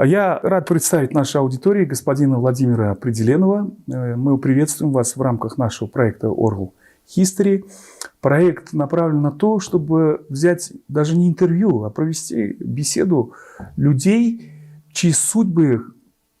Я рад представить нашей аудитории господина Владимира Определенова. Мы приветствуем вас в рамках нашего проекта Oral History. Проект направлен на то, чтобы взять даже не интервью, а провести беседу людей, чьи судьбы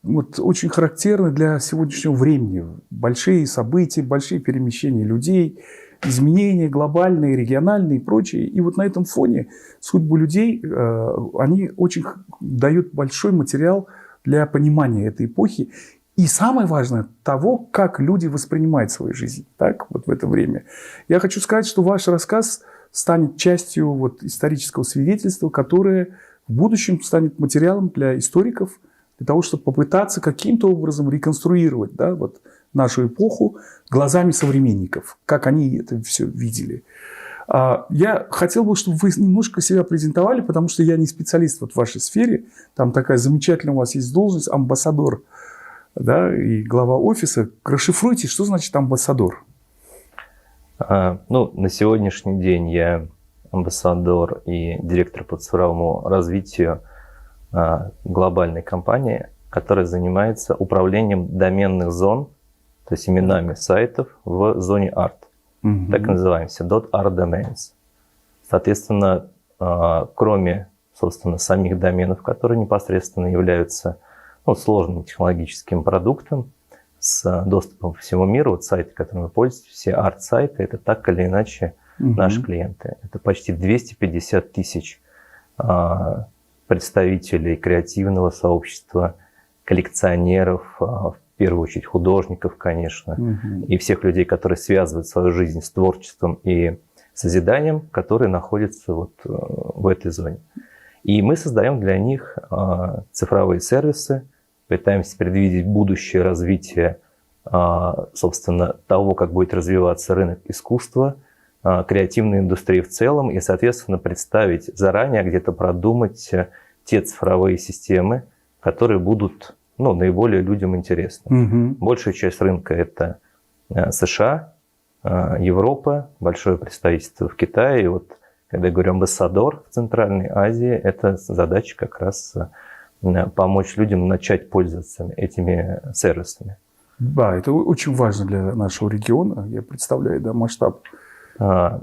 очень характерны для сегодняшнего времени. Большие события, большие перемещения людей, изменения глобальные, региональные и прочее. И вот на этом фоне судьбы людей, они очень дают большой материал для понимания этой эпохи. И самое важное, того, как люди воспринимают свою жизнь так, вот в это время. Я хочу сказать, что ваш рассказ станет частью исторического свидетельства, которое в будущем станет материалом для историков, для того, чтобы попытаться каким-то образом реконструировать нашу эпоху глазами современников, как они это все видели. Я хотел бы, чтобы вы немножко себя презентовали, потому что я не специалист в вашей сфере. Там такая замечательная у вас есть должность, амбассадор, и глава офиса. Расшифруйте, что значит амбассадор? На сегодняшний день я амбассадор и директор по цифровому развитию глобальной компании, которая занимается управлением доменных зон, то есть именами сайтов в зоне ART. Так называемся, .art domains. Соответственно, кроме, собственно, самих доменов, которые непосредственно являются сложным технологическим продуктом с доступом по всему миру, сайты, которыми вы пользуетесь, все арт-сайты, это так или иначе наши клиенты. Это почти 250 тысяч представителей креативного сообщества, коллекционеров, в первую очередь художников, конечно, и всех людей, которые связывают свою жизнь с творчеством и созиданием, которые находятся в этой зоне. И мы создаем для них цифровые сервисы, пытаемся предвидеть будущее развитие, собственно, того, как будет развиваться рынок искусства, креативной индустрии в целом, и, соответственно, представить заранее, где-то продумать те цифровые системы, которые будут наиболее людям интересны. Большая часть рынка – это США, Европа, большое представительство в Китае. И когда я говорю амбассадор в Центральной Азии, это задача как раз помочь людям начать пользоваться этими сервисами. Да, это очень важно для нашего региона. Я представляю, масштаб. На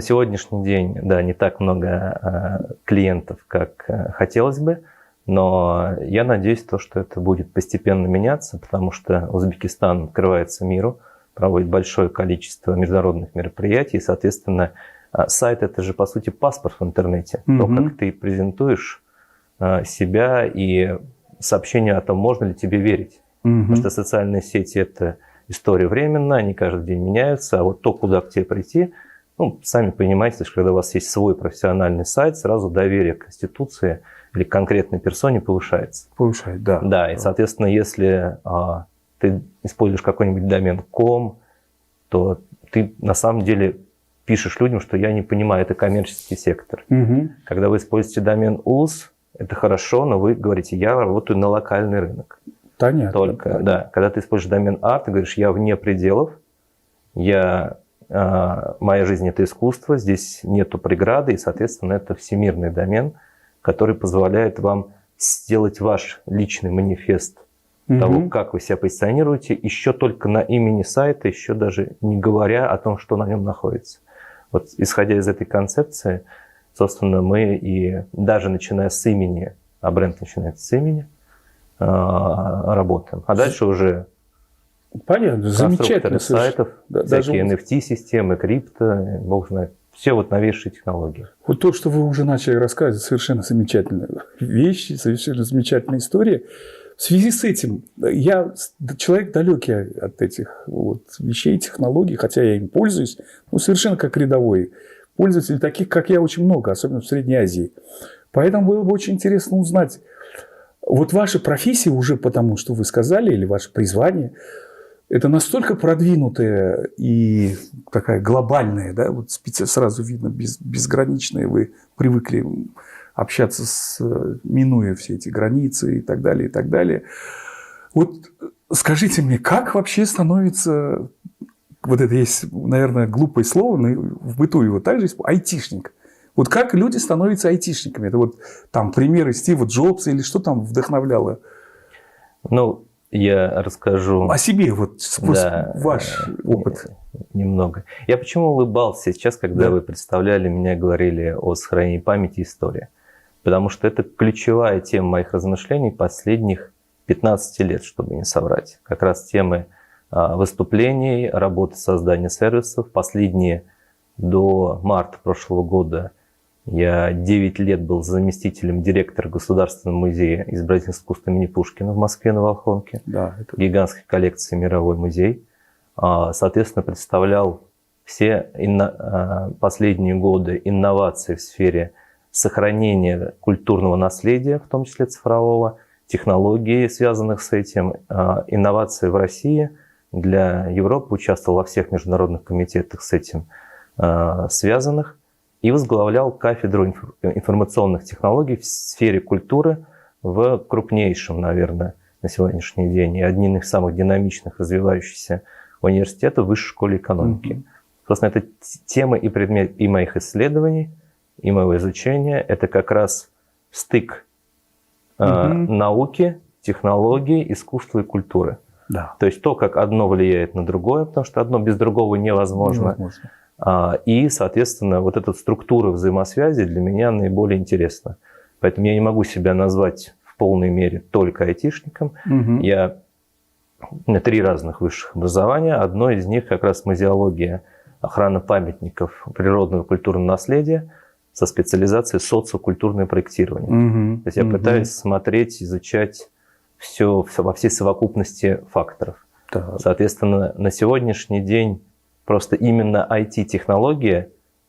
сегодняшний день, не так много клиентов, как хотелось бы, но я надеюсь, что это будет постепенно меняться, потому что Узбекистан открывается миру, проводит большое количество международных мероприятий, и, соответственно, сайт – это же, по сути, паспорт в интернете. То, как ты презентуешь себя и сообщение о том, можно ли тебе верить. Потому что социальные сети – это история временная, они каждый день меняются, а то, куда к тебе прийти, сами понимаете, что когда у вас есть свой профессиональный сайт, сразу доверие к институции или к конкретной персоне повышается. Повышает, да. Да, и, соответственно, если ты используешь какой-нибудь домен .com, то ты на самом деле пишешь людям, что я не понимаю, это коммерческий сектор. Когда вы используете домен .uz, это хорошо, но вы говорите, я работаю на локальный рынок. Понятно. Только, когда ты используешь домен .art, ты говоришь, я вне пределов, моя жизнь – это искусство, здесь нету преграды, и, соответственно, это всемирный домен, который позволяет вам сделать ваш личный манифест того, как вы себя позиционируете, еще только на имени сайта, еще даже не говоря о том, что на нем находится. Исходя из этой концепции, собственно, мы и даже начиная с имени, а бренд начинается с имени, работаем. А дальше уже понятно, замечательно сайтов, всякие NFT-системы, крипто, бог знает. Все новейшие технологии. То, что вы уже начали рассказывать, совершенно замечательная вещь, совершенно замечательная история. В связи с этим я человек далекий от этих вещей, технологий, хотя я им пользуюсь, совершенно как рядовой пользователь, таких, как я, очень много, особенно в Средней Азии. Поэтому было бы очень интересно узнать, ваша профессия уже потому, что вы сказали, или ваше призвание, это настолько продвинутая и такая глобальная, сразу видно, безграничная, вы привыкли общаться минуя все эти границы и так далее, и так далее. Скажите мне, как вообще становится, это есть, наверное, глупое слово, но в быту его также есть, айтишник. Вот как люди становятся айтишниками? Это вот там примеры Стива Джобса или что там вдохновляло? Ну, я расскажу... О себе, вот Да, ваш опыт. Немного. Я почему улыбался сейчас, когда вы представляли меня, говорили о сохранении памяти и истории? Потому что это ключевая тема моих размышлений последних 15 лет, чтобы не соврать. Как раз темы выступлений, работы создания сервисов. Последние до марта прошлого года я 9 лет был заместителем директора Государственного музея изобразительного искусства имени Пушкина в Москве на Волхонке. Да, это... Гигантской коллекции «Мировой музей». Соответственно, представлял все последние годы инновации в сфере сохранения культурного наследия, в том числе цифрового, технологий, связанных с этим, инновации в России. Для Европы участвовал во всех международных комитетах с этим связанных и возглавлял кафедру информационных технологий в сфере культуры в крупнейшем, наверное, на сегодняшний день и одним из самых динамичных развивающихся университетов Высшей школы экономики. Собственно, это тема и предмет и моих исследований, и моего изучения. Это как раз стык науки, технологий, искусства и культуры. Да. То есть то, как одно влияет на другое, потому что одно без другого невозможно. И, соответственно, вот эта структура взаимосвязи для меня наиболее интересна. Поэтому я не могу себя назвать в полной мере только айтишником. У меня 3 разных высших образования. Одно из них как раз музеология, охрана памятников природного и культурного наследия со специализацией социокультурное проектирование. То есть я пытаюсь смотреть, изучать все во всей совокупности факторов. Соответственно, на сегодняшний день просто именно IT-технология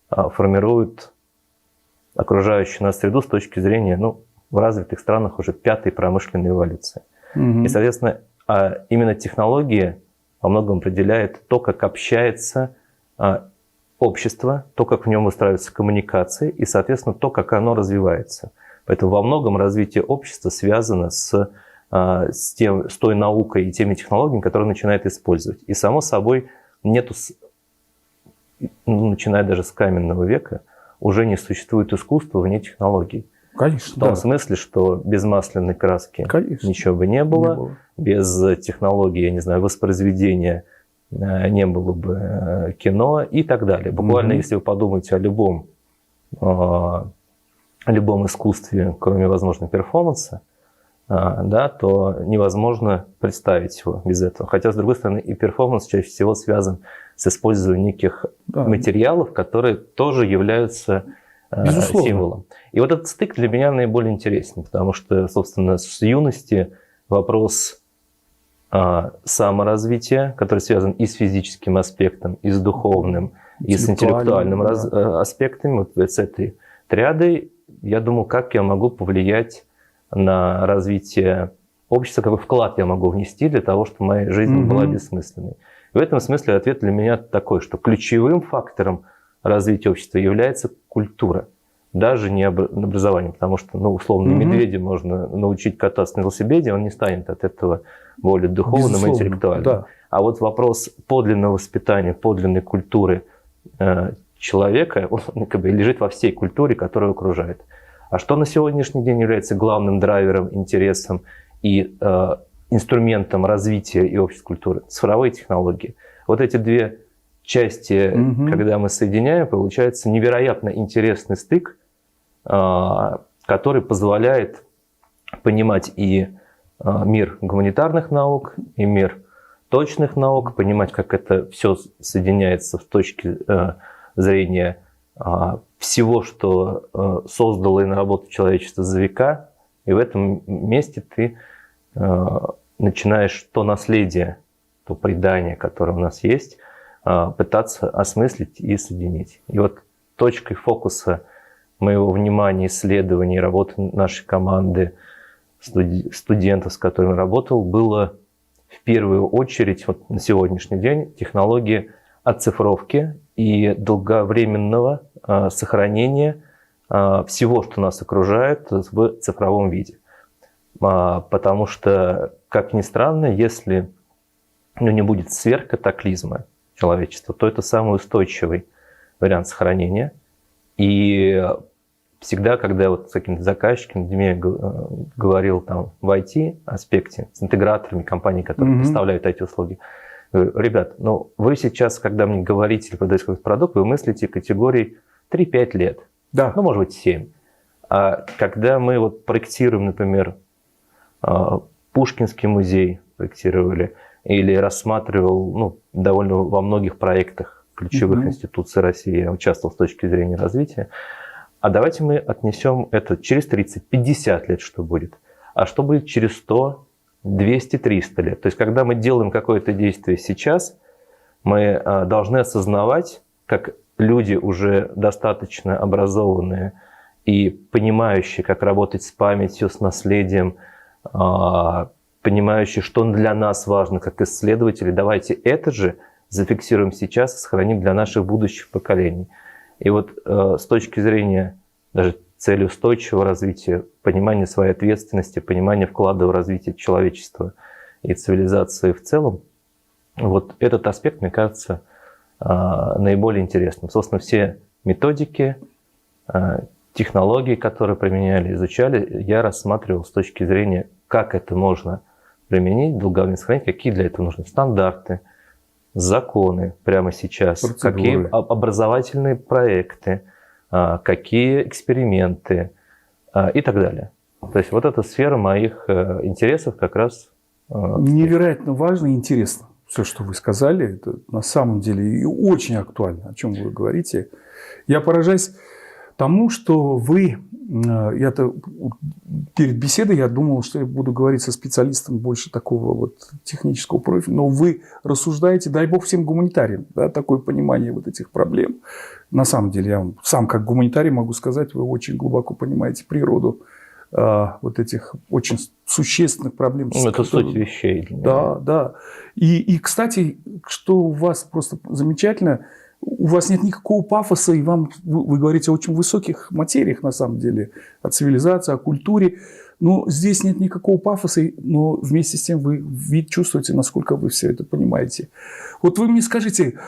формирует окружающую нас среду с точки зрения, в развитых странах уже 5-й промышленной эволюции. И, соответственно, именно технология во многом определяет то, как общается общество, то, как в нем выстраиваются коммуникации, и, соответственно, то, как оно развивается. Поэтому во многом развитие общества связано с той наукой и теми технологиями, которые начинает использовать. И, само собой, нету, начиная даже с каменного века, уже не существует искусства вне технологий. Конечно, в том смысле, что без масляной краски ничего бы не было, без технологии, я не знаю, воспроизведения не было бы кино и так далее. Буквально, если вы подумаете о любом искусстве, кроме, возможно, перформанса, то невозможно представить его без этого. Хотя, с другой стороны, и перформанс чаще всего связан с использованием неких материалов, которые тоже являются символом. И вот этот стык для меня наиболее интересен, потому что, собственно, с юности вопрос саморазвития, который связан и с физическим аспектом, и с духовным, и с интеллектуальным аспектами, вот с этой триадой, я думал, как я могу повлиять на развитие общества, какой вклад я могу внести для того, чтобы моя жизнь была бессмысленной. И в этом смысле ответ для меня такой, что ключевым фактором развития общества является культура, даже не образование, потому что, условно, медведя можно научить кататься на велосипеде, он не станет от этого более духовным и интеллектуальным. Да. А вот вопрос подлинного воспитания, подлинной культуры человека, он лежит во всей культуре, которая окружает. А что на сегодняшний день является главным драйвером, интересом и инструментом развития и общеской культуры? Цифровые технологии. Вот эти 2 части, когда мы соединяем, получается невероятно интересный стык, который позволяет понимать и мир гуманитарных наук, и мир точных наук, понимать, как это все соединяется с точки зрения всего, что создало и наработало человечество за века, и в этом месте ты начинаешь то наследие, то предание, которое у нас есть, пытаться осмыслить и соединить. И вот точкой фокуса моего внимания, исследований, работы нашей команды, студентов, с которыми работал, было в первую очередь вот на сегодняшний день технологии оцифровки и долговременного сохранения всего, что нас окружает, в цифровом виде. Потому что, как ни странно, если не будет сверхкатаклизма человечества, то это самый устойчивый вариант сохранения. И всегда, когда я вот с каким-то заказчиком, где говорил там в IT-аспекте, с интеграторами компаний, которые поставляют эти услуги, говорю: ребят, ну вы сейчас, когда мне говорите или продаете какой-то продукт, вы мыслите категорией 3-5 лет, Да. ну, может быть, 7. А когда мы вот проектируем, например, Пушкинский музей проектировали или рассматривал, ну, довольно во многих проектах ключевых институций России, я участвовал с точки зрения развития, а давайте мы отнесем это через 30-50 лет, что будет. А что будет через 100, 200, 300 лет? То есть, когда мы делаем какое-то действие сейчас, мы должны осознавать, как люди уже достаточно образованные и понимающие, как работать с памятью, с наследием, понимающие, что для нас важно как исследователи, давайте это же зафиксируем сейчас и сохраним для наших будущих поколений. И вот с точки зрения даже цели устойчивого развития, понимания своей ответственности, понимания вклада в развитие человечества и цивилизации в целом, вот этот аспект, мне кажется, наиболее интересным. Собственно, все методики, технологии, которые применяли, изучали, я рассматривал с точки зрения, как это можно применить, долговременное сохранение, какие для этого нужны стандарты, законы прямо сейчас, процедуры, какие образовательные проекты, какие эксперименты и так далее. То есть вот эта сфера моих интересов как раз... Невероятно важно и интересно. Все, что вы сказали, это на самом деле и очень актуально, о чем вы говорите. Я поражаюсь тому, что вы... Я-то перед беседой я думал, что я буду говорить со специалистом больше такого вот технического профиля, но вы рассуждаете, дай бог всем гуманитариям, да, такое понимание вот этих проблем. На самом деле, я вам сам как гуманитарий могу сказать, вы очень глубоко понимаете природу вот этих очень существенных проблем. Ну, это суть вещей. Да, да. И, кстати, что у вас просто замечательно, у вас нет никакого пафоса, и вы говорите о очень высоких материях, на самом деле, о цивилизации, о культуре. Но здесь нет никакого пафоса, но вместе с тем вы чувствуете, насколько вы все это понимаете. Вот вы мне скажите,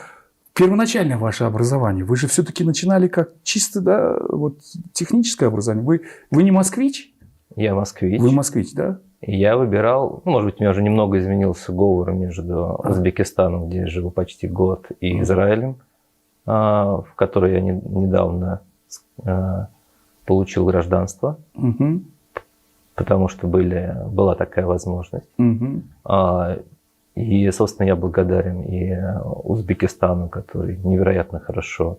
первоначальное ваше образование, вы же все-таки начинали как чисто, да, вот техническое образование. Вы не москвич? Я москвич. Вы москвич, да? Я выбирал, ну, может быть, у меня уже немного изменился говор между Узбекистаном, где я живу почти год, и Израилем, в который я недавно получил гражданство, потому что была такая возможность. И, собственно, я благодарен и Узбекистану, который невероятно хорошо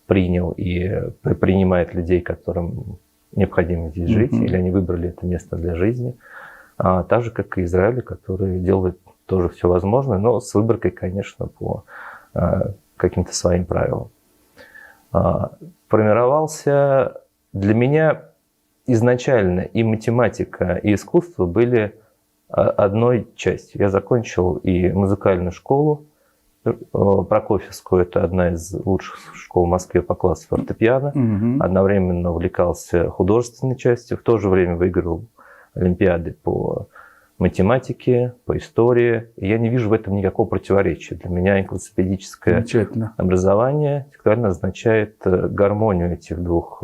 принял и принимает людей, которым необходимо здесь жить, или они выбрали это место для жизни. Так же, как и Израиль, который делает тоже все возможное, но с выборкой, конечно, по каким-то своим правилам. Формировался для меня изначально и математика, и искусство были одной частью. Я закончил и музыкальную школу Прокофьевскую, это одна из лучших школ в Москве по классу фортепиано. Одновременно увлекался художественной частью, в то же время выиграл олимпиады по математике, по истории. И я не вижу в этом никакого противоречия. Для меня энциклопедическое образование интеллектуально означает гармонию этих двух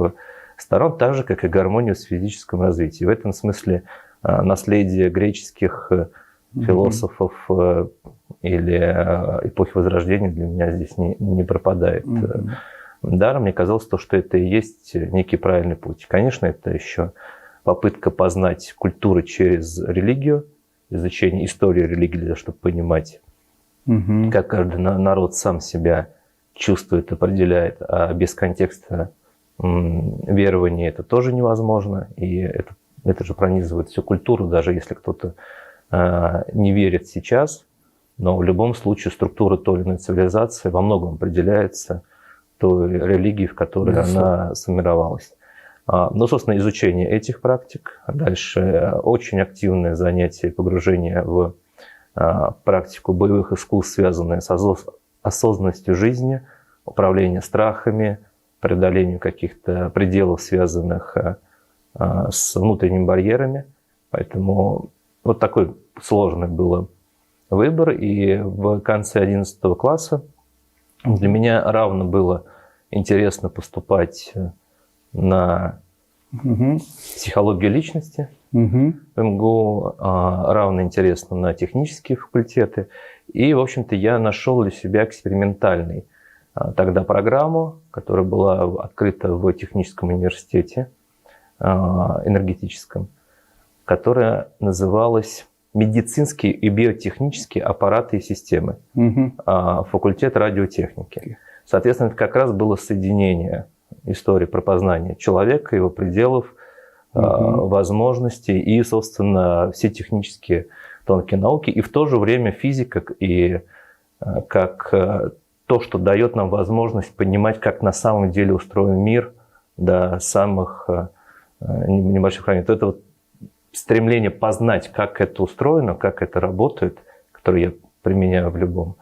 сторон, так же, как и гармонию в физическом развитии. В этом смысле наследие греческих философов или эпохи Возрождения для меня здесь не пропадает даром. Мне казалось, что это и есть некий правильный путь. Конечно, это еще попытка познать культуру через религию, изучение истории религии, для того, чтобы понимать, как каждый народ сам себя чувствует, определяет, а без контекста верования это тоже невозможно, и это же пронизывает всю культуру, даже если кто-то не верит сейчас, но в любом случае структура той или иной цивилизации во многом определяется той религией, в которой она сформировалась. Ну, собственно, изучение этих практик. Дальше очень активное занятие, погружение в практику боевых искусств, связанное с осознанностью жизни, управление страхами, преодолению каких-то пределов, связанных с внутренними барьерами. Поэтому вот такой сложный был выбор. И в конце 11 класса для меня равно было интересно поступать на психологию личности Угу. в МГУ, равно интересно на технические факультеты. И, в общем-то, я нашел для себя экспериментальный тогда программу, которая была открыта в техническом университете энергетическом, которая называлась «Медицинские и биотехнические аппараты и системы», факультет радиотехники. Соответственно, это как раз было соединение истории про познание человека, его пределов, возможностей и, собственно, все технические тонкие науки, и в то же время физика, и как то, что дает нам возможность понимать, как на самом деле устроен мир до самых небольших граней. Это вот стремление познать, как это устроено, как это работает, которое я применяю в любом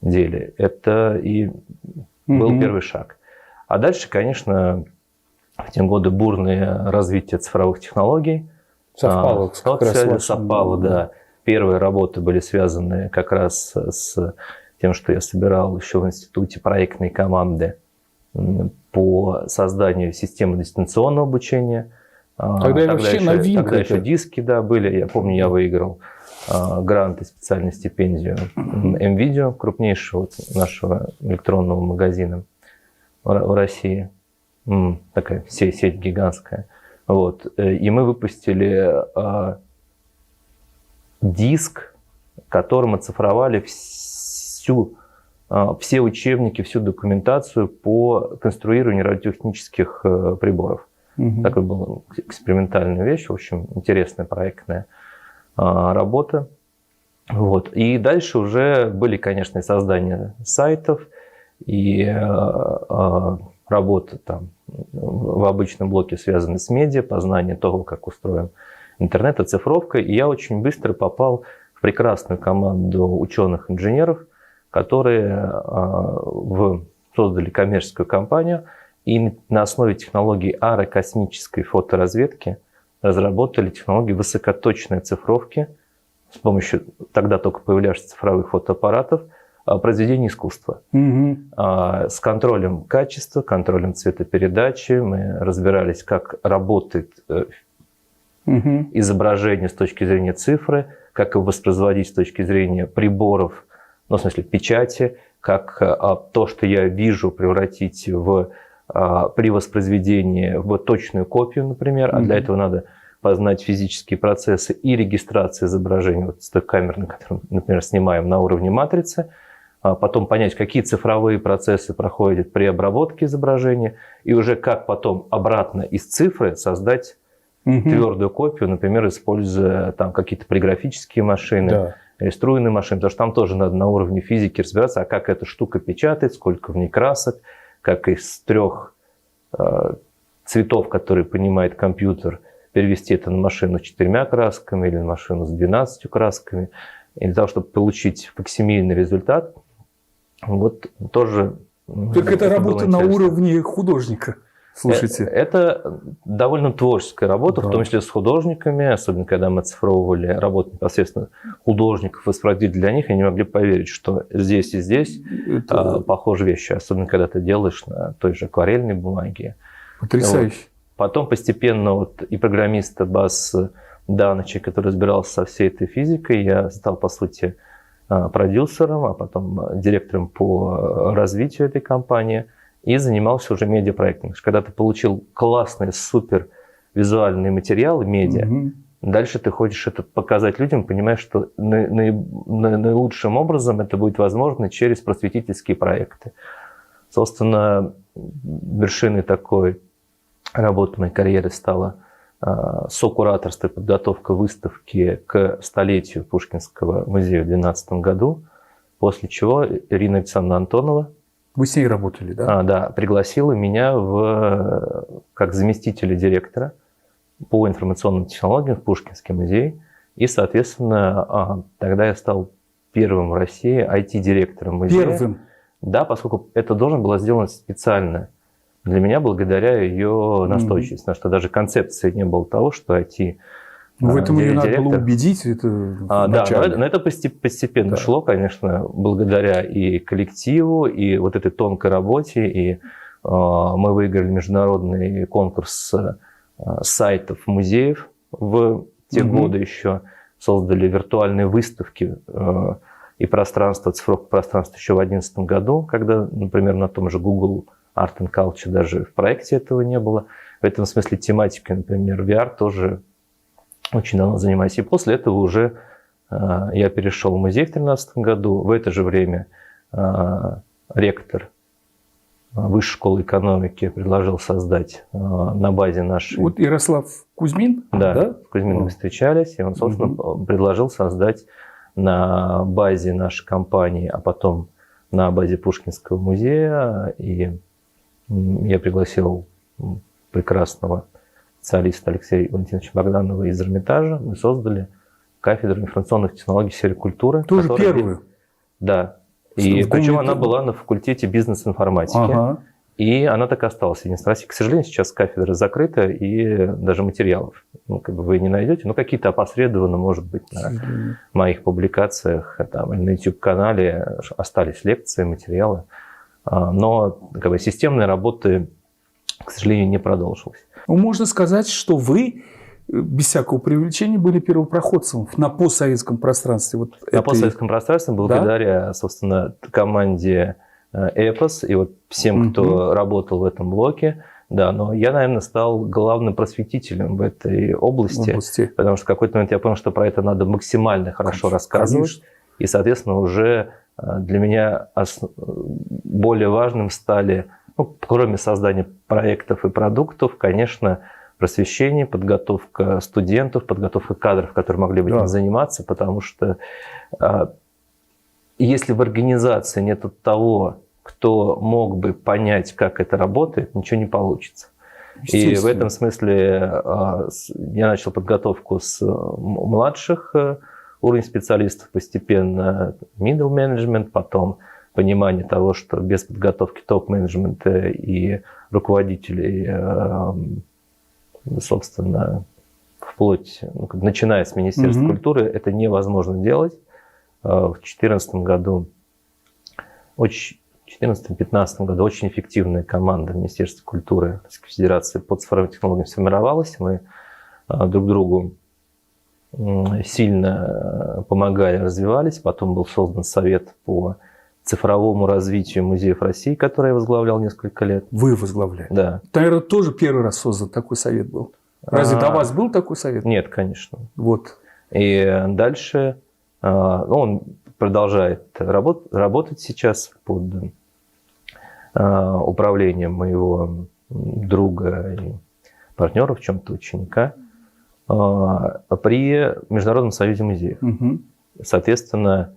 деле, это и был первый шаг. А дальше, конечно, в те годы бурное развитие цифровых технологий. Совпало. Совпало, да. Первые работы были связаны как раз с тем, что я собирал еще в институте проектные команды по созданию системы дистанционного обучения. Тогда вообще новинка. Тогда еще диски, да, были. Я помню, я выиграл грант и специальную стипендию МВидео, крупнейшего нашего электронного магазина в России. Такая сеть гигантская. Вот. И мы выпустили диск, которым оцифровали все учебники, всю документацию по конструированию радиотехнических приборов. Такая была экспериментальная вещь, в общем, интересная проектная работа. Вот. И дальше уже были, конечно, и создание сайтов, и работа там в обычном блоке, связанной с медиа, познание того, как устроен интернет, оцифровка. И я очень быстро попал в прекрасную команду ученых-инженеров, которые создали коммерческую компанию и на основе технологий аэрокосмической фоторазведки разработали технологии высокоточной оцифровки с помощью тогда только появлявшихся цифровых фотоаппаратов произведений искусства. С контролем качества, контролем цветопередачи. Мы разбирались, как работает изображение с точки зрения цифры, как его воспроизводить с точки зрения приборов, ну, в смысле печати, как то, что я вижу, превратить при воспроизведении в точную копию, например. А для этого надо познать физические процессы и регистрации изображения вот с той камеры, на которой, например, снимаем на уровне матрицы, потом понять, какие цифровые процессы проходят при обработке изображения, и уже как потом обратно из цифры создать твердую копию, например, используя там какие-то полиграфические машины, или струйные машины, потому что там тоже надо на уровне физики разбираться, а как эта штука печатает, сколько в ней красок, как из 3 цветов, которые понимает компьютер, перевести это на машину с 4 красками или на машину с 12 красками. И для того, чтобы получить факсимильный результат, вот тоже... Только это работа на уровне художника. Слушайте. Это довольно творческая работа, в том числе с художниками, особенно когда мы оцифровывали работу непосредственно художников, воспроизводить для них, они не могли поверить, что здесь и здесь похожие вещи, особенно когда ты делаешь на той же акварельной бумаге. Потрясающе. Вот. Потом постепенно вот и программиста Бас Даныча, который разбирался со всей этой физикой, я стал, по сути, продюсером, а потом директором по развитию этой компании. И занимался уже медиапроектом. Когда ты получил классные, супер визуальные материалы, медиа, дальше ты хочешь это показать людям, понимаешь, что наилучшим образом это будет возможно через просветительские проекты. Собственно, вершиной такой работы моей карьеры стала сокураторство и подготовка выставки к столетию Пушкинского музея в 2012 году, после чего Ирина Александровна Антонова, вы с ней работали, да? Да, пригласила меня как заместителя директора по информационным технологиям в Пушкинский музей. И, соответственно, тогда я стал первым в России IT-директором музея. Первым? Да, поскольку это должно было сделано специально для меня, благодаря ее настойчивости. Потому что даже концепции не было того, что IT... В этом ее надо было убедить. Да, но это постепенно шло, конечно, благодаря и коллективу, и вот этой тонкой работе. И мы выиграли международный конкурс сайтов музеев в те годы еще, создали виртуальные выставки и пространство, цифровое пространство еще в 2011 году, когда, например, на том же Google Art and Culture даже в проекте этого не было. В этом смысле тематикой, например, VR тоже очень давно занимаюсь. И после этого уже я перешел в музей в 2013 году. В это же время ректор Высшей школы экономики предложил создать на базе нашей... Вот Ярослав Кузьмин? Да, с Кузьминым мы встречались, и он, собственно, предложил создать на базе нашей компании, а потом на базе Пушкинского музея. И я пригласил прекрасного специалиста Алексея Валентиновича Богданова из Эрмитажа. Мы создали кафедру информационных технологий в сфере культуры. Тоже первую? Да. И причем она была на факультете бизнес-информатики. И она так и осталась. К сожалению, сейчас кафедра закрыта, и даже материалов вы не найдете. Но какие-то опосредованно, может быть, на моих публикациях там, или на YouTube-канале остались лекции, материалы. Но системной работы, к сожалению, не продолжилось. Можно сказать, что вы, без всякого преувеличения, были первопроходцем на постсоветском пространстве. На постсоветском пространстве, благодаря, собственно, команде Эпос и вот всем, кто работал в этом блоке. Да, но я, наверное, стал главным просветителем в этой области, потому что в какой-то момент я понял, что про это надо максимально хорошо рассказывать. Конечно. И, соответственно, уже для меня более важным стали, кроме создания проектов и продуктов, конечно, просвещение, подготовка студентов, подготовка кадров, которые могли бы этим заниматься, потому что если в организации нет того, кто мог бы понять, как это работает, ничего не получится. И в этом смысле я начал подготовку с младших уровней специалистов, постепенно middle management, потом понимание того, что без подготовки топ-менеджмента и руководителей, собственно, вплоть, начиная с Министерства культуры, это невозможно делать. В 2014 году, 2014-2015 году очень эффективная команда Министерства культуры Российской Федерации по цифровым технологиям сформировалась. Мы друг другу сильно помогали, развивались. Потом был создан совет по цифровому развитию музеев России, который я возглавлял несколько лет. Вы возглавляли? Да. Наверное, тоже первый раз создан такой совет был. Разве до вас был такой совет? Нет, конечно. Вот. И дальше он продолжает работать сейчас под управлением моего друга и партнера, в чем-то ученика, при Международном союзе музеев. Соответственно,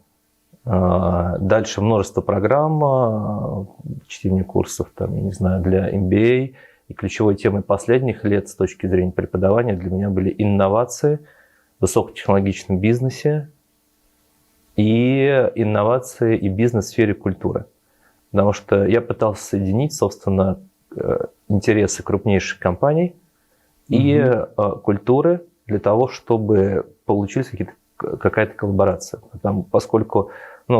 дальше множество программ, чтение курсов, там, я не знаю, для MBA. И ключевой темой последних лет с точки зрения преподавания для меня были инновации в высокотехнологичном бизнесе и инновации и бизнес в сфере культуры. Потому что я пытался соединить, собственно, интересы крупнейших компаний и культуры для того, чтобы получилась какая-то коллаборация. Поскольку,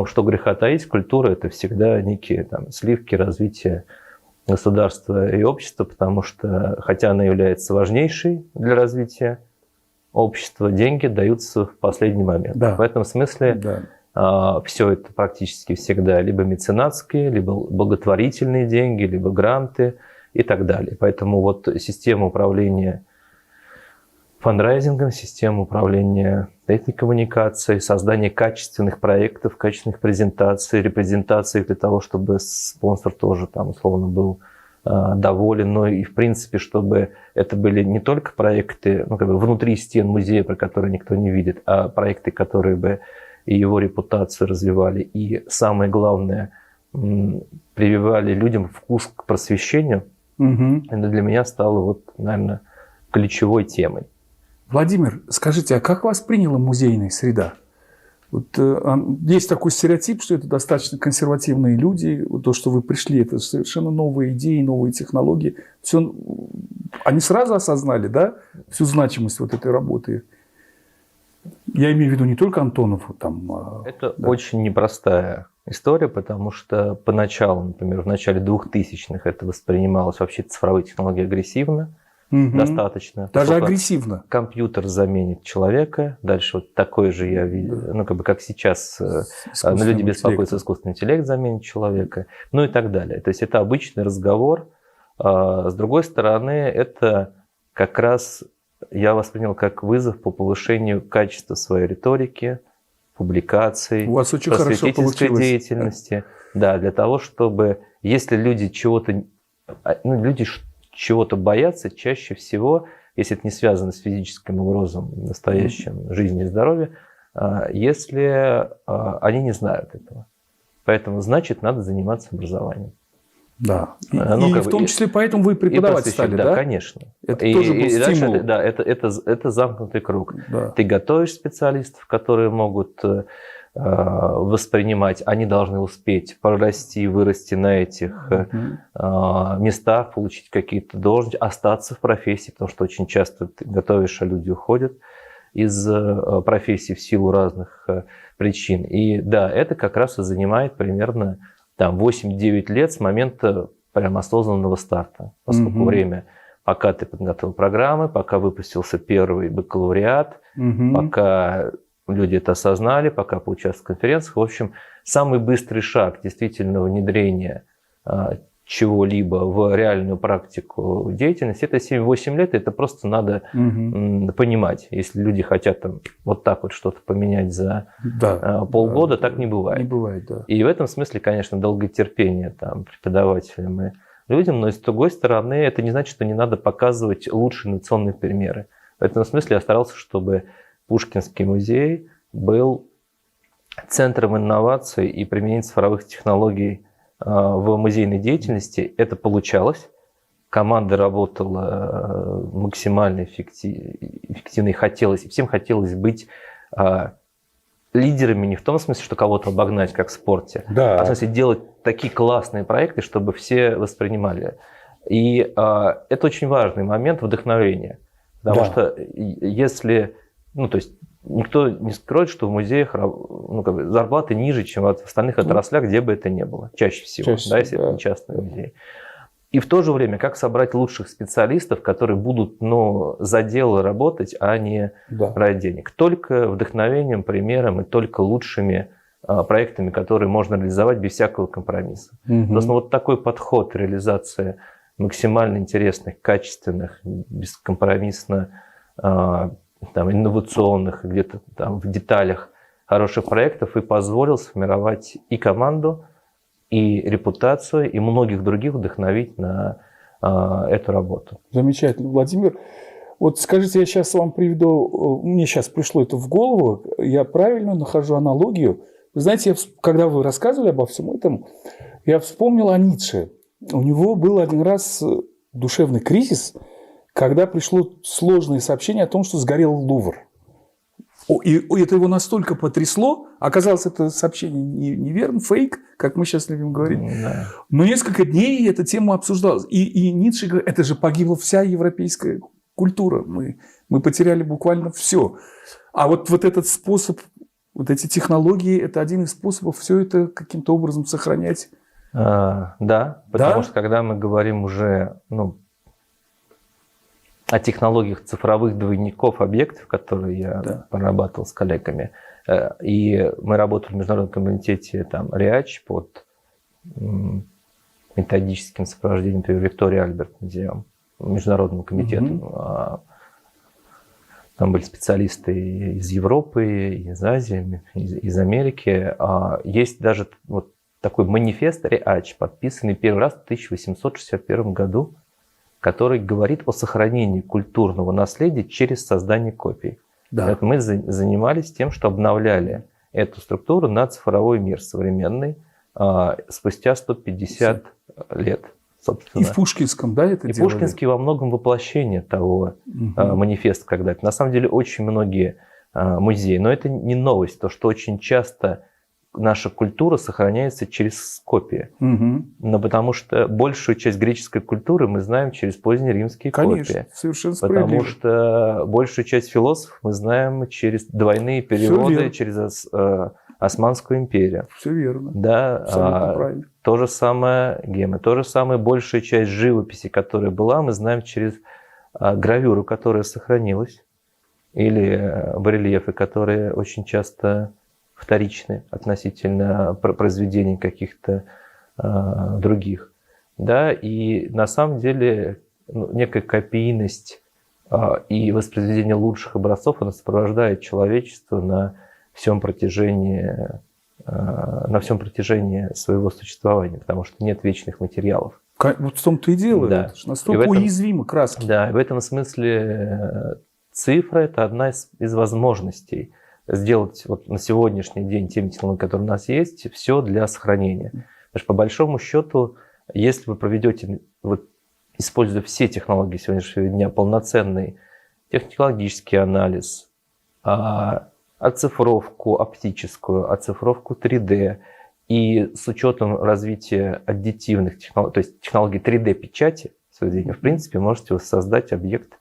что греха таить, культура – это всегда некие сливки развития государства и общества, потому что, хотя она является важнейшей для развития общества, деньги даются в последний момент. Да. В этом смысле все это практически всегда либо меценатские, либо благотворительные деньги, либо гранты и так далее. Поэтому вот система управления фандрайзингом, система управления коммуникацией, создание качественных проектов, качественных презентаций, репрезентаций для того, чтобы спонсор тоже условно был доволен, но и в принципе, чтобы это были не только проекты внутри стен музея, про которые никто не видит, а проекты, которые бы и его репутацию развивали, и самое главное, прививали людям вкус к просвещению. Это для меня стало, наверное, ключевой темой. Владимир, скажите, а как вас приняла музейная среда? Есть такой стереотип, что это достаточно консервативные люди. То, что вы пришли, это совершенно новые идеи, новые технологии. Все, они сразу осознали, да, всю значимость этой работы? Я имею в виду не только Антонов. Это очень непростая история, потому что поначалу, например, в начале 2000-х это воспринималось вообще цифровые технологии агрессивно. достаточно. Даже агрессивно. Компьютер заменит человека. Дальше вот такой же я видел, ну, как сейчас люди беспокоятся, искусственный интеллект заменит человека, ну и так далее. То есть это обычный разговор. С другой стороны, это как раз я воспринял как вызов по повышению качества своей риторики, публикаций, у вас очень хорошо получилось. Деятельности. Да, для того, чтобы, если люди чего-то боятся, чаще всего, если это не связано с физическим угрозом настоящим жизни и здоровью, если они не знают этого. Поэтому, значит, надо заниматься образованием. Да. И в том числе поэтому вы преподавать стали, да? Да, конечно. Это тоже был стимул. Дальше, да, это замкнутый круг. Да. Ты готовишь специалистов, которые могут воспринимать, они должны успеть прорасти, вырасти на этих местах, получить какие-то должности, остаться в профессии, потому что очень часто ты готовишь, а люди уходят из профессии в силу разных причин. И да, это как раз и занимает примерно 8-9 лет с момента прям осознанного старта, поскольку время, пока ты подготовил программы, пока выпустился первый бакалавриат, пока люди это осознали, пока поучаствовали в конференциях. В общем, самый быстрый шаг действительно внедрения чего-либо в реальную практику деятельности, это 7-8 лет, это просто надо понимать. Если люди хотят вот так вот что-то поменять за полгода, так не бывает. Не бывает, да. И в этом смысле, конечно, долготерпение преподавателям и людям, но с другой стороны, это не значит, что не надо показывать лучшие инновационные примеры. В этом смысле я старался, чтобы Пушкинский музей был центром инноваций и применения цифровых технологий в музейной деятельности. Это получалось. Команда работала максимально эффективно и всем хотелось быть лидерами не в том смысле, что кого-то обогнать, как в спорте, а в смысле делать такие классные проекты, чтобы все воспринимали. И это очень важный момент вдохновения. Потому что если... то есть никто не скроет, что в музеях зарплаты ниже, чем в остальных отраслях, где бы это ни было. Чаще всего, если это не частный музей. И в то же время, как собрать лучших специалистов, которые будут за дело работать, а не ради денег. Только вдохновением, примером и только лучшими проектами, которые можно реализовать без всякого компромисса. Собственно, вот такой подход реализации максимально интересных, качественных, бескомпромиссно инновационных, где-то в деталях хороших проектов и позволил сформировать и команду, и репутацию, и многих других вдохновить на эту работу. Замечательно, Владимир. Вот скажите, я сейчас вам приведу, мне сейчас пришло это в голову, я правильно нахожу аналогию. Вы знаете, когда вы рассказывали обо всем этом, я вспомнил о Ницше. У него был один раз душевный кризис, когда пришло сложное сообщение о том, что сгорел Лувр. И это его настолько потрясло, оказалось, это сообщение неверно, фейк, как мы сейчас любим говорить. Да. Но несколько дней эта тема обсуждалась. И Ницше говорит, это же погибла вся европейская культура. Мы потеряли буквально все. А вот этот способ, вот эти технологии, это один из способов все это каким-то образом сохранять. Да, потому что когда мы говорим уже о технологиях цифровых двойников объектов, которые я прорабатывал с коллегами. И мы работали в международном комитете РИАЧ под методическим сопровождением, например, Виктория Альберт музеем, международным комитетом. Там были специалисты из Европы, из Азии, из Америки. Есть даже такой манифест РИАЧ, подписанный первый раз в 1861 году, который говорит о сохранении культурного наследия через создание копий. Да. Мы занимались тем, что обновляли эту структуру на цифровой мир современный спустя 150 лет. Собственно. И в Пушкинском, это и делали? Пушкинский во многом воплощение того манифеста когда-то. На самом деле очень многие музеи, но это не новость, то что очень часто наша культура сохраняется через копии. Но потому что большую часть греческой культуры мы знаем через поздние римские копии. Совершенно справедливо. Потому что большую часть философов мы знаем через двойные переводы, через Османскую империю. Все верно. Да, абсолютно правильно. То же самое Гема, то же самое большая часть живописи, которая была, мы знаем через гравюру, которая сохранилась, или барельефы, которые очень часто вторичны относительно произведений каких-то других. Да? И на самом деле некая копийность и воспроизведение лучших образцов, она сопровождает человечество на всем протяжении своего существования, потому что нет вечных материалов. Вот в том-то и дело. Да. Это настолько уязвимы краски. Да, и в этом смысле цифра – это одна из возможностей сделать вот на сегодняшний день теми технологиями, которые у нас есть, все для сохранения. Потому что по большому счету, если вы проведете, вот, используя все технологии сегодняшнего дня, полноценный технологический анализ, оцифровку оптическую, оцифровку 3D, и с учетом развития аддитивных технологий, то есть технологий 3D-печати, в принципе, можете создать объект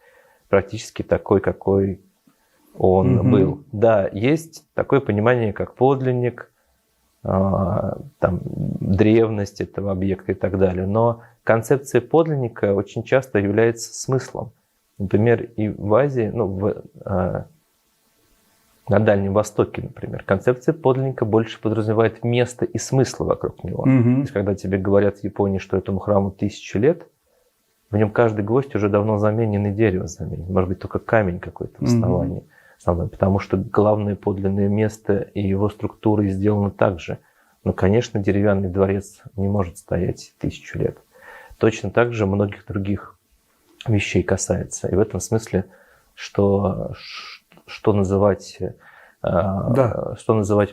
практически такой, какой он был. Да, есть такое понимание, как подлинник, там, древность этого объекта и так далее, но концепция подлинника очень часто является смыслом. Например, и в Азии, на Дальнем Востоке, например, концепция подлинника больше подразумевает место и смысл вокруг него. То есть, когда тебе говорят в Японии, что этому храму 1000 лет, в нем каждый гвоздь уже давно заменен и дерево заменен. Может быть, только камень какой-то в основании. Потому что главное подлинное место и его структура сделаны так же. Но, конечно, деревянный дворец не может стоять 1000 лет. Точно так же многих других вещей касается. И в этом смысле, что называть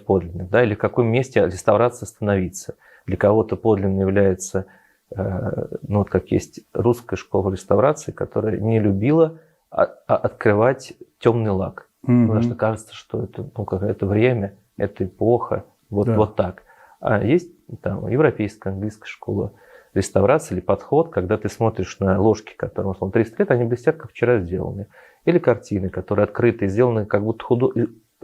подлинным, да, или в каком месте реставрация становиться. Для кого-то подлинным является, вот как есть русская школа реставрации, которая не любила открывать темный лак. Потому что кажется, что это какое-то время, это эпоха, вот так. А есть там европейская, английская школа реставрации или подход, когда ты смотришь на ложки, которым, условно, 300 лет, они блестят, как вчера сделаны. Или картины, которые открыты и сделаны как будто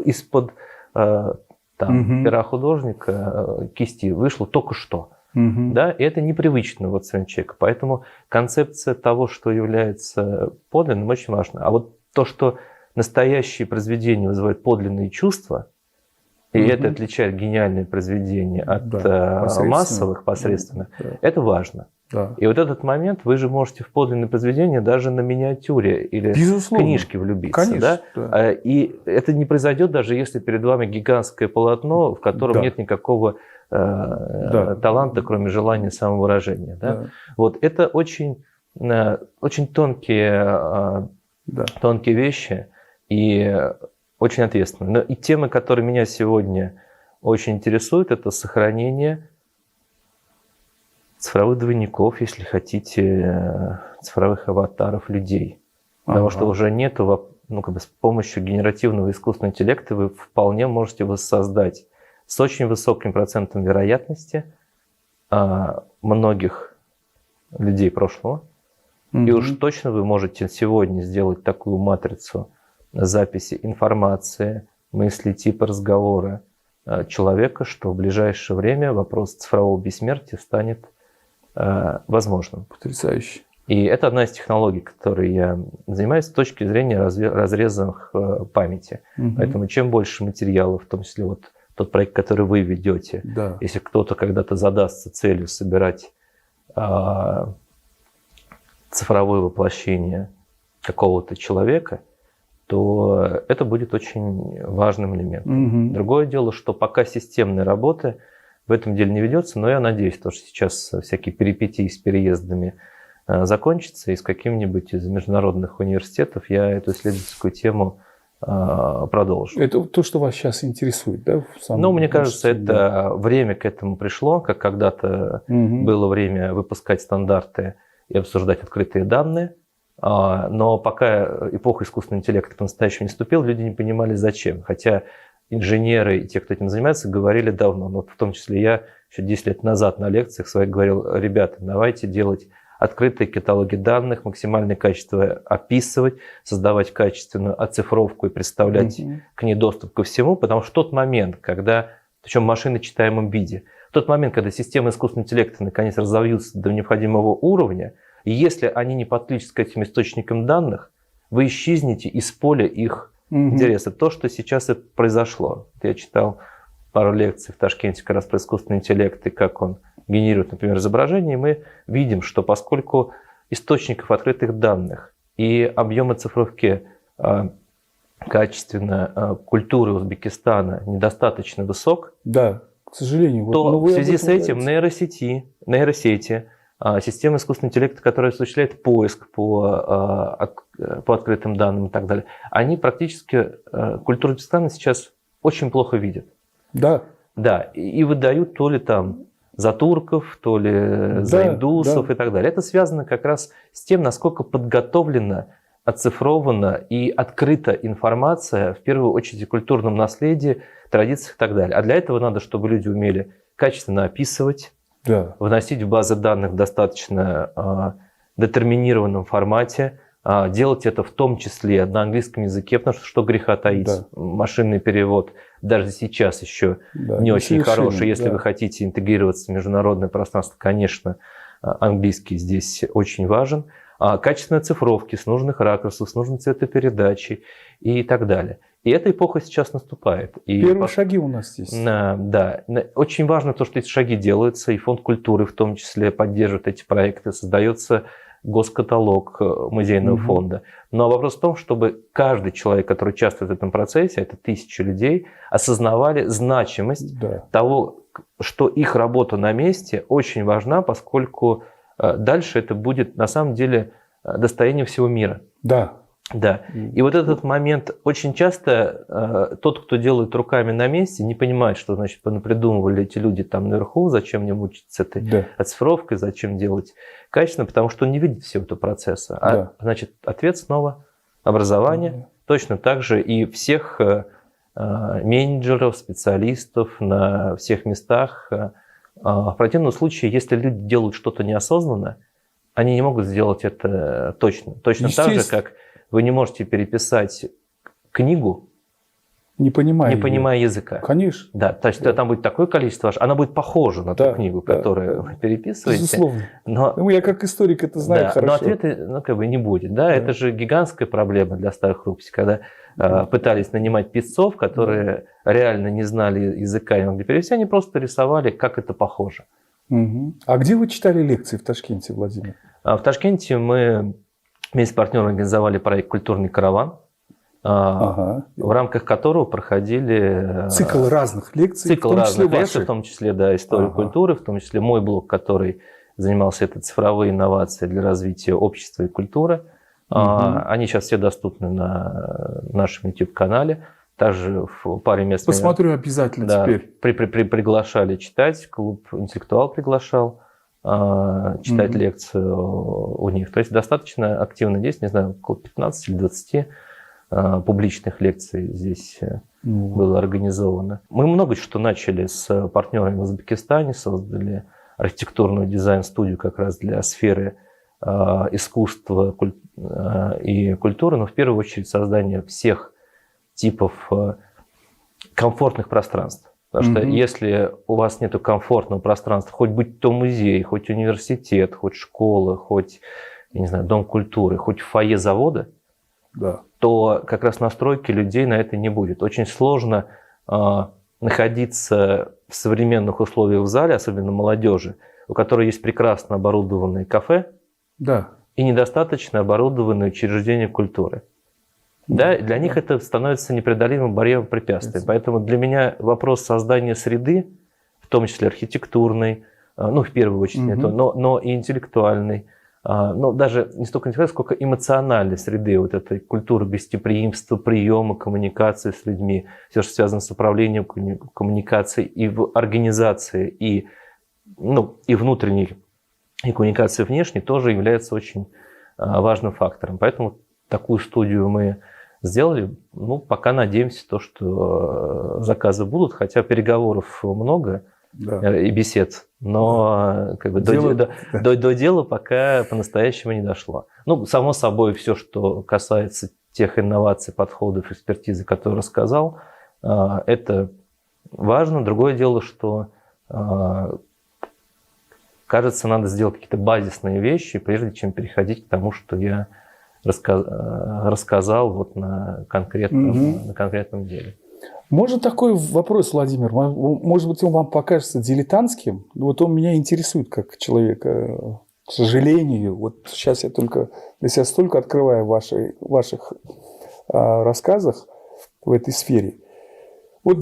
из-под пера художника, кисти, вышло только что. Да? И это непривычно в своем человеке. Поэтому концепция того, что является подлинным, очень важна. А вот то, что настоящие произведения вызывают подлинные чувства, и это отличает гениальные произведения от массовых, посредственных, это важно. Да. И вот этот момент, вы же можете в подлинное произведение даже на миниатюре или книжке влюбиться. Конечно, да? И это не произойдет, даже если перед вами гигантское полотно, в котором нет никакого таланта, кроме желания самовыражения. Да? Вот это очень тонкие вещи и очень ответственные. Но и темы, которые меня сегодня очень интересуют, это сохранение цифровых двойников, если хотите, цифровых аватаров людей. Потому что уже нету, с помощью генеративного искусственного интеллекта вы вполне можете воссоздать с очень высоким процентом вероятности многих людей прошлого. И уж точно вы можете сегодня сделать такую матрицу записи информации, мысли, типа разговора человека, что в ближайшее время вопрос цифрового бессмертия станет возможным. Потрясающе. И это одна из технологий, которой я занимаюсь с точки зрения разрезов памяти. Поэтому чем больше материалов, в том числе вот тот проект, который вы ведете, если кто-то когда-то задастся целью собирать цифровое воплощение какого-то человека, то это будет очень важным элементом. Другое дело, что пока системной работы в этом деле не ведется, но я надеюсь, что сейчас всякие перипетии с переездами закончатся, и с каким-нибудь из международных университетов я эту исследовательскую тему продолжу. Это то, что вас сейчас интересует, да? Мне кажется, это время к этому пришло, как когда-то было время выпускать стандарты и обсуждать открытые данные. Но пока эпоха искусственного интеллекта по-настоящему не наступила, люди не понимали, зачем. Хотя инженеры и те, кто этим занимается, говорили давно. Но в том числе я еще 10 лет назад на лекциях своих говорил: ребята, давайте делать открытые каталоги данных, максимальное качество описывать, создавать качественную оцифровку и представлять к ней доступ ко всему. Потому что в тот момент, когда, причем в машиночитаемом виде, в тот момент, когда системы искусственного интеллекта наконец разовьются до необходимого уровня, И если они не подключатся к этим источникам данных, вы исчезнете из поля их интереса. То, что сейчас и произошло. Я читал пару лекций в Ташкенте как раз про искусственный интеллект и как он генерирует, например, изображение, и мы видим, что поскольку источников открытых данных и объем оцифровки качественно культуры Узбекистана недостаточно высок, да, к сожалению. То в связи с этим нейросети, система искусственного интеллекта, которая осуществляет поиск по открытым данным и так далее, они практически культуру Узбекистана сейчас очень плохо видят. Да. Да, и выдают то ли там за турков, то ли за индусов и так далее. Это связано как раз с тем, насколько подготовлена, оцифрована и открыта информация, в первую очередь, о культурном наследии, традициях и так далее. А для этого надо, чтобы люди умели качественно описывать, вносить в базы данных в достаточно детерминированном формате, делать это в том числе на английском языке, потому что греха таить, машинный перевод даже сейчас еще не очень хороший. Если вы хотите интегрироваться в международное пространство, конечно, английский здесь очень важен. Качественной оцифровки с нужных ракурсов, с нужной цветопередачей и так далее. И эта эпоха сейчас наступает. И первые шаги у нас здесь. Да, очень важно то, что эти шаги делаются, и Фонд культуры в том числе поддерживает эти проекты, создается госкаталог музейного фонда. Но вопрос в том, чтобы каждый человек, который участвует в этом процессе, это тысячи людей, осознавали значимость того, что их работа на месте очень важна, поскольку дальше это будет на самом деле достоянием всего мира. Да. И вот этот момент, очень часто тот, кто делает руками на месте, не понимает, что значит придумывали эти люди там наверху, зачем мне мучиться с этой оцифровкой, зачем делать качественно, потому что он не видит всего этого процесса. Значит, ответ снова образование, точно так же и всех менеджеров, специалистов на всех местах. В противном случае, если люди делают что-то неосознанно, они не могут сделать это точно. Точно так же, как вы не можете переписать книгу, не понимая языка. Конечно. Да, то есть там будет такое количество, она будет похожа на ту книгу, которую вы переписываете. Безусловно. Но я как историк это знаю хорошо. Но ответа не будет. Это же гигантская проблема для старых рукописей, когда пытались нанимать писцов, которые реально не знали языка и не могли перевести, они просто рисовали, как это похоже. А где вы читали лекции в Ташкенте, Владимир? В Ташкенте мы вместе с партнером организовали проект «Культурный караван», в рамках которого проходили цикл разных лекций, в том числе историю культуры, в том числе мой блог, который занимался цифровые инновации для развития общества и культуры. Они сейчас все доступны на нашем YouTube-канале. Также в паре мест... Посмотрю обязательно теперь. Приглашали читать, клуб «Интеллектуал» приглашал читать лекцию у них. То есть достаточно активно здесь, не знаю, около 15 или 20 публичных лекций здесь было организовано. Мы много что начали с партнерами в Узбекистане, создали архитектурную дизайн-студию как раз для сферы искусства и культуры, но в первую очередь создание всех типов комфортных пространств. Потому что если у вас нет комфортного пространства, хоть будь то музей, хоть университет, хоть школа, хоть, я не знаю, дом культуры, хоть фойе завода, то как раз настройки людей на это не будет. Очень сложно находиться в современных условиях в зале, особенно молодежи, у которой есть прекрасно оборудованные кафе и недостаточно оборудованные учреждения культуры. Для них это становится непреодолимым барьером, препятствием. Поэтому для меня вопрос создания среды, в том числе архитектурной, в первую очередь, но и интеллектуальной, но даже не столько интеллектуальной, сколько эмоциональной среды, вот этой культуры гостеприимства, приема, коммуникации с людьми, все, что связано с управлением коммуникацией и в организации, и внутренней, и коммуникации внешней, тоже является очень важным фактором. Поэтому такую студию мы сделали. Пока надеемся, что заказы будут, хотя переговоров много и бесед, но до дела пока по-настоящему не дошло. Само собой, все, что касается тех инноваций, подходов, экспертизы, которые рассказал, это важно. Другое дело, что кажется, надо сделать какие-то базисные вещи, прежде чем переходить к тому, что я рассказал вот на конкретном деле. Можно такой вопрос, Владимир? Может быть, он вам покажется дилетантским? Вот он меня интересует как человека. К сожалению, вот сейчас я только для себя столько открываю в ваших рассказах в этой сфере. Вот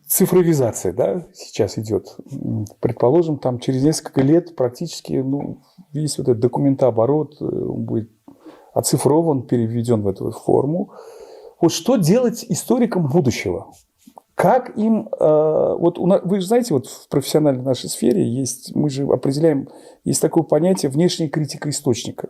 цифровизация, да, сейчас идет. Предположим, там через несколько лет практически весь вот этот документооборот будет оцифрован, переведен в эту форму. Вот что делать историкам будущего? Как им... вы же знаете, вот в профессиональной нашей сфере мы же определяем, есть такое понятие внешняя критика источника.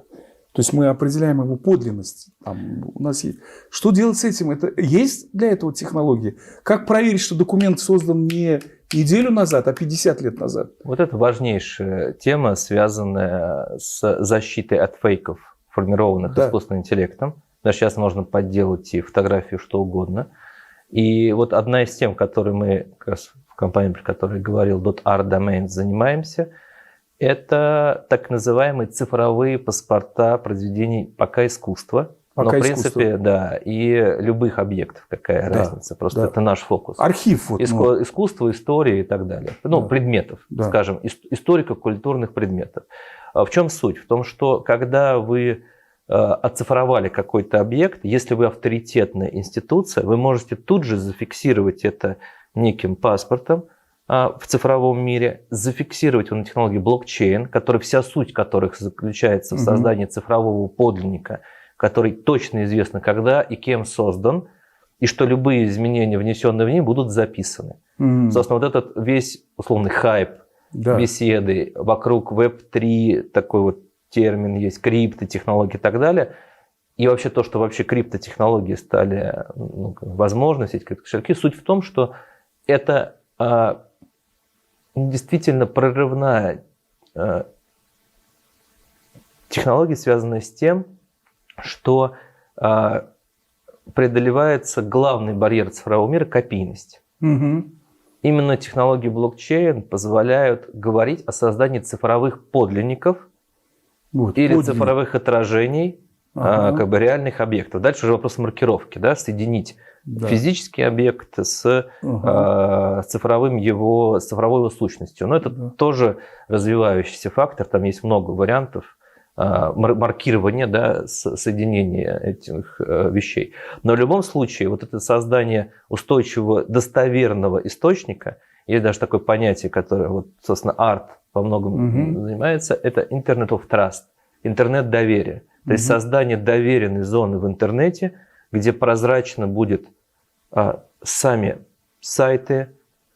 То есть мы определяем его подлинность. У нас есть. Что делать с этим? Есть для этого технологии? Как проверить, что документ создан не неделю назад, а 50 лет назад? Вот это важнейшая тема, связанная с защитой от фейков, формированных искусственным интеллектом. Даже сейчас можно подделать и фотографию, что угодно. И вот одна из тем, которой мы как раз в компании, про которую я говорил, .art Domains, занимаемся, это так называемые цифровые паспорта произведений пока искусства. Но, в принципе, да, и любых объектов, какая разница. Просто это наш фокус. Архив. Искусство, история и так далее. Предметов, скажем, историко-культурных предметов. В чем суть? В том, что когда вы оцифровали какой-то объект, если вы авторитетная институция, вы можете тут же зафиксировать это неким паспортом в цифровом мире, зафиксировать его на технологии блокчейн, вся суть которых заключается в создании цифрового подлинника, который точно известно когда и кем создан, и что любые изменения, внесенные в них, будут записаны. Собственно, вот этот весь условный хайп, беседы вокруг Web3, такой вот термин есть, криптотехнологии и так далее, и вообще то, что вообще криптотехнологии стали возможны, все эти криптокошельки, суть в том, что это действительно прорывная технология, связанная с тем, что преодолевается главный барьер цифрового мира – копийность. Именно технологии блокчейн позволяют говорить о создании цифровых подлинников или цифровых отражений реальных объектов. Дальше уже вопрос маркировки, соединить физический объект с цифровой его сущностью. Но это тоже развивающийся фактор, там есть много вариантов маркирования, соединения этих вещей. Но в любом случае, вот это создание устойчивого, достоверного источника, есть даже такое понятие, которое, собственно, арт во многом занимается, это Internet of Trust, интернет доверия. То есть создание доверенной зоны в интернете, где прозрачно будет сами сайты,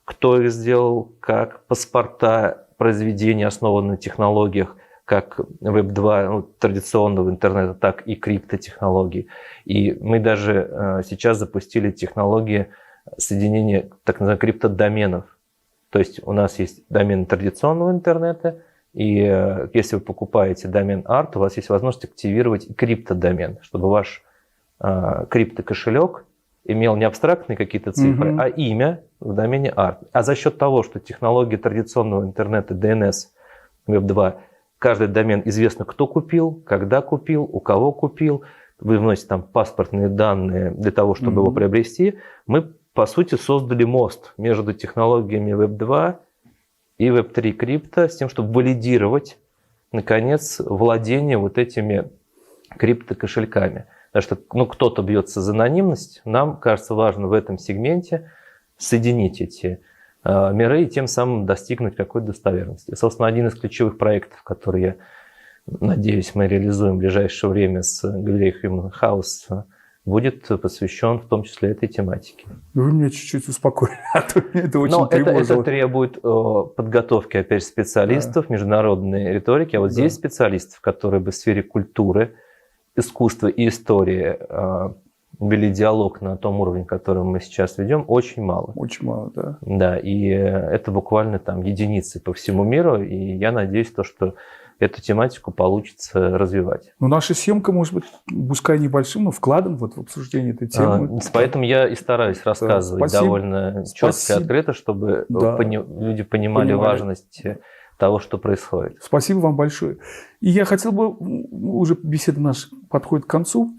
кто их сделал, как паспорта, произведения, основанные на технологиях, как Web2 традиционного интернета, так и криптотехнологий. И мы даже сейчас запустили технологии соединения так называемых криптодоменов. То есть у нас есть домен традиционного интернета, и если вы покупаете домен арт, у вас есть возможность активировать и криптодомен, чтобы ваш криптокошелек имел не абстрактные какие-то цифры, а имя в домене арт. А за счет того, что технологии традиционного интернета DNS, Web2, каждый домен известно, кто купил, когда купил, у кого купил, вы вносите там паспортные данные для того, чтобы его приобрести, мы, по сути, создали мост между технологиями Web2 и Web3 крипто с тем, чтобы валидировать, наконец, владение вот этими криптокошельками. Потому что кто-то бьется за анонимность, нам кажется важно в этом сегменте соединить эти миры и тем самым достигнуть какой-то достоверности. И, собственно, один из ключевых проектов, который, я надеюсь, мы реализуем в ближайшее время с галереей Human House, будет посвящен в том числе этой тематике. Вы меня чуть-чуть успокоили, а то меня это очень тревожило. Это требует подготовки, опять же, специалистов, международной риторики, а вот здесь специалистов, которые бы в сфере культуры, искусства и истории вели диалог на том уровне, который мы сейчас ведем, очень мало. Очень мало, да. Да, и это буквально там единицы по всему миру, и я надеюсь, что эту тематику получится развивать. Но наша съемка может быть, пускай небольшим, но вкладом в обсуждение этой темы. Поэтому я и стараюсь рассказывать довольно четко и открыто, чтобы люди понимали важность того, что происходит. Спасибо вам большое. И я хотел бы, уже беседа наша подходит к концу,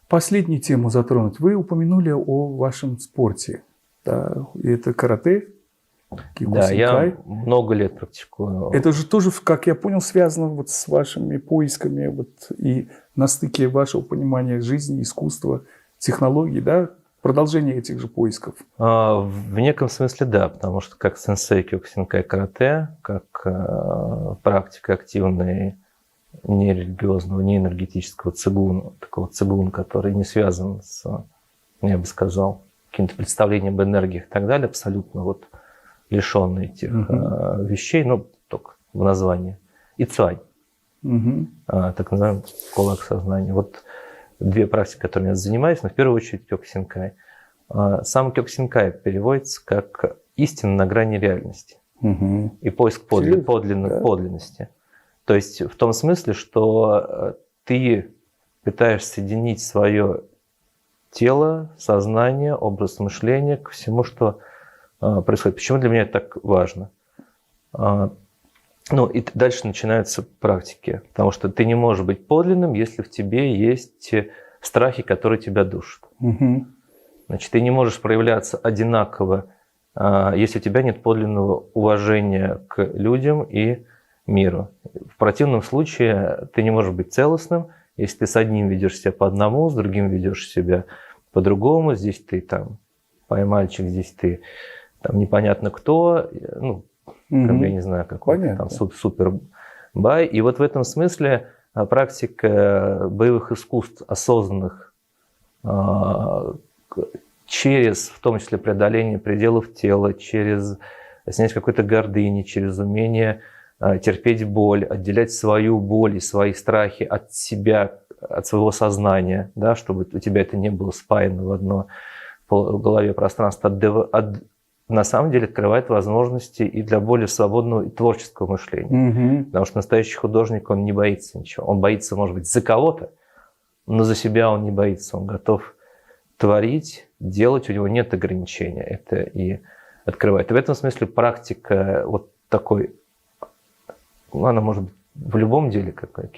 последнюю тему затронуть. Вы упомянули о вашем спорте. Да, это карате, Да, я много лет практикую. Это же тоже, как я понял, связано вот с вашими поисками вот, и на стыке вашего понимания жизни, искусства, технологий, да? Продолжение этих же поисков. В неком смысле да, потому что как сенсей кёкусинкай карате, как практика активной нерелигиозного, неэнергетического цигуна, такого цигуна, который не связан с, я бы сказал, каким-то представлением об энергиях и так далее, абсолютно вот лишенный этих вещей, но только в названии. Ицуань, так называемый кулак сознания. Вот две практики, которыми я занимаюсь, но в первую очередь кёкусинкай. Сам кёкусинкай переводится как истина на грани реальности и поиск подлинности. То есть в том смысле, что ты пытаешься соединить свое тело, сознание, образ мышления к всему, что происходит. Почему для меня это так важно? Ну и дальше начинаются практики, потому что ты не можешь быть подлинным, если в тебе есть страхи, которые тебя душат. Значит, ты не можешь проявляться одинаково, если у тебя нет подлинного уважения к людям и миру. В противном случае ты не можешь быть целостным, если ты с одним ведешь себя по одному, с другим ведешь себя по-другому. Здесь ты там поймальчик, здесь ты там непонятно кто, ну, как бы, я не знаю, какой там супер бай. И вот в этом смысле практика боевых искусств осознанных через, в том числе, преодоление пределов тела, через снять какой-то гордыни, через умение терпеть боль, отделять свою боль и свои страхи от себя, от своего сознания, да, чтобы у тебя это не было спаяно в одно в голове пространство, на самом деле открывает возможности и для более свободного и творческого мышления. Потому что настоящий художник, он не боится ничего. Он боится, может быть, за кого-то, но за себя он не боится. Он готов творить, делать, у него нет ограничения. Это и открывает. И в этом смысле практика вот такой, она может быть в любом деле, как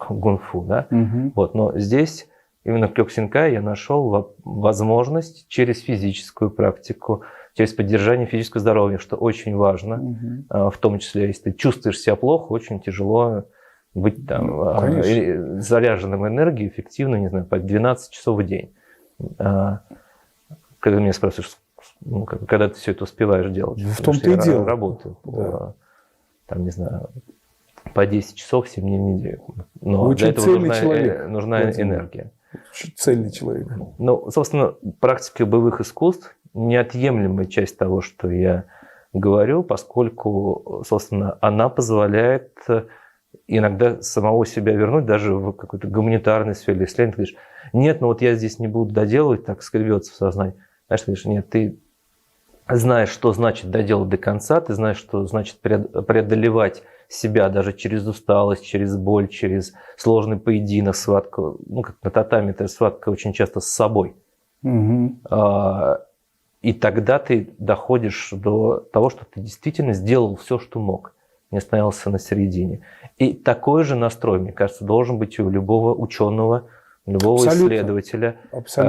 гунфу, да? Вот, но здесь именно в кёкусинкай я нашел возможность через физическую практику, через поддержание физического здоровья, что очень важно, в том числе, если ты чувствуешь себя плохо, очень тяжело быть там заряженным энергией, эффективно, не знаю, по 12 часов в день. Когда меня спрашиваешь, ну, когда ты все это успеваешь делать? В том-то и дело. Работаю, там, не знаю, по 10 часов 7 дней в неделю. Но очень для этого нужна Владимир. энергия. Очень цельный человек. Ну, собственно, практика боевых искусств – неотъемлемая часть того, что я говорю, поскольку, собственно, она позволяет иногда самого себя вернуть даже в какой-то гуманитарной сфере. Если ты говоришь, нет, ну вот я здесь не буду доделывать, так скребется в сознании. Знаешь, ты говоришь, нет, ты знаешь, что значит доделать до конца, ты знаешь, что значит преодолевать себя даже через усталость, через боль, через сложный поединок, схватка. Ну, как на татами, это схватка очень часто с собой. И тогда ты доходишь до того, что ты действительно сделал все, что мог, не остановился на середине. И такой же настрой, мне кажется, должен быть у любого ученого, любого исследователя,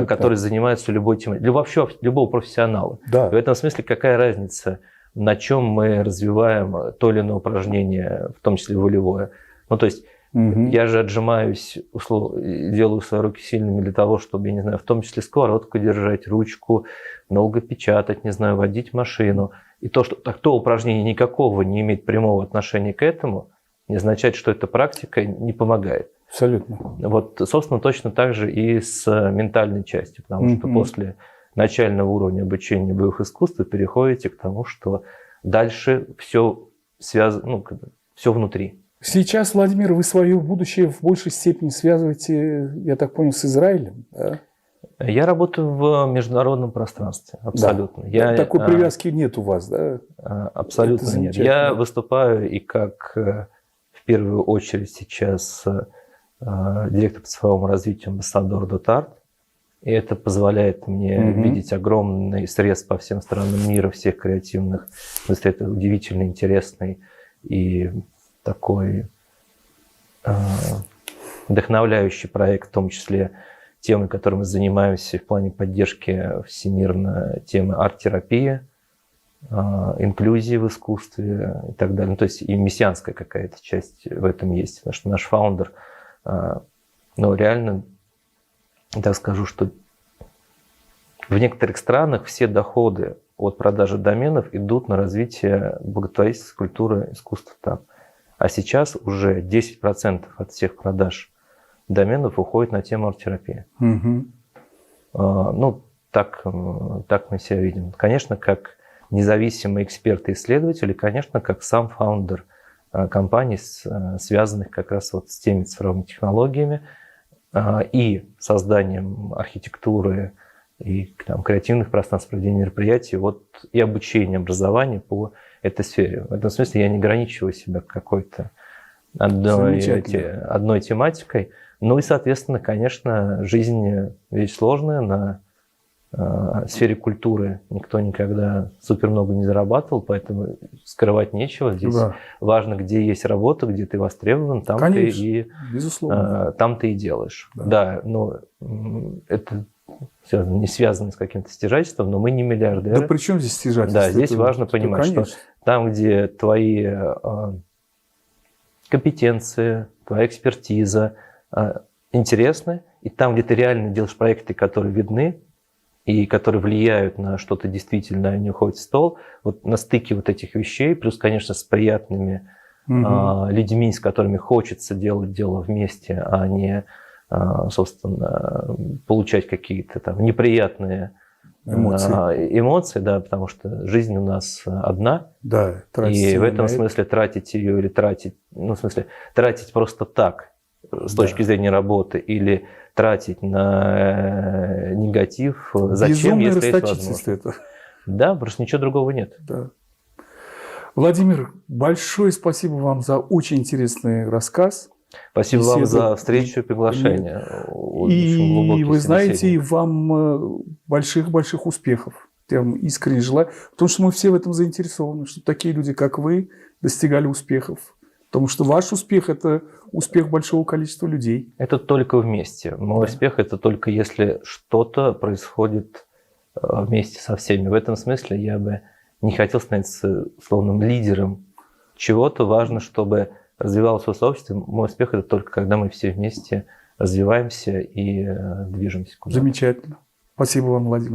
который занимается любой темой, вообще любого профессионала. Да. В этом смысле какая разница, на чем мы развиваем то или иное упражнение, в том числе волевое. Ну, то есть я же отжимаюсь, делаю свои руки сильными для того, чтобы, я не знаю, в том числе сковородку держать, ручку, долго печатать, не знаю, водить машину. И то, что то упражнение никакого не имеет прямого отношения к этому, не означает, что эта практика не помогает. Абсолютно. Вот, собственно, точно так же и с ментальной частью, потому что после начального уровня обучения боевых искусств вы переходите к тому, что дальше все связано, ну, все внутри. Сейчас, Владимир, вы свое будущее в большей степени связываете, я так понял, с Израилем, да? Я работаю в международном пространстве, абсолютно. Да. Такой привязки нет у вас, да? Абсолютно нет. Я выступаю и как, в первую очередь, сейчас директор по цифровому развитию амбассадор Дотарт. И это позволяет мне видеть огромный срез по всем странам мира, всех креативных. То есть это удивительно интересный и такой вдохновляющий проект, в том числе темы, которой мы занимаемся в плане поддержки всемирно темы арт-терапии, инклюзии в искусстве и так далее. Ну, то есть и мессианская какая-то часть в этом есть. Потому что наш фаундер, ну, реально, так скажу, что в некоторых странах все доходы от продажи доменов идут на развитие благотворительности, культуры, искусства там. А сейчас уже 10% от всех продаж доменов уходит на тему арт-терапии. Ну, так мы себя видим. Конечно, как независимые эксперты и исследователи, конечно, как сам фаундер компаний, связанных как раз вот с теми цифровыми технологиями и созданием архитектуры и там, креативных пространств проведения мероприятий, вот, и обучением, образования по этой сфере. В этом смысле я не ограничиваю себя какой-то одной тематикой. Ну и, соответственно, конечно, жизнь вещь сложная. На сфере культуры никто никогда супер много не зарабатывал, поэтому скрывать нечего. Здесь важно, где есть работа, где ты востребован, там ты и делаешь. Да, но это не связано с каким-то стяжательством, но мы не миллиардеры. Да при чем здесь стяжательство? Да, здесь важно понимать, что там, где твои компетенции, твоя экспертиза интересны, и там, где ты реально делаешь проекты, которые видны и которые влияют на что-то действительно не уходит в стол, вот на стыке вот этих вещей, плюс, конечно, с приятными людьми, с которыми хочется делать дело вместе, а не, собственно, получать какие-то там неприятные эмоции, да, потому что жизнь у нас одна, да, и в этом смысле тратить ее или тратить, ну, в смысле, тратить просто так, с точки зрения работы, или тратить на негатив, зачем, если есть возможность. Это. Да, просто ничего другого нет. Да. Владимир, большое спасибо вам за очень интересный рассказ. Спасибо вам за встречу и приглашение. И вы знаете, и вам больших-больших успехов. Я вам искренне желаю. Потому что мы все в этом заинтересованы, чтобы такие люди, как вы, достигали успехов. Потому что ваш успех – это успех большого количества людей. Это только вместе. Мой успех – это только если что-то происходит вместе со всеми. В этом смысле я бы не хотел становиться словным лидером чего-то. Важно, чтобы развивалось сообщество. Мой успех – это только когда мы все вместе развиваемся и движемся куда-то. Замечательно. Спасибо вам, Владимир.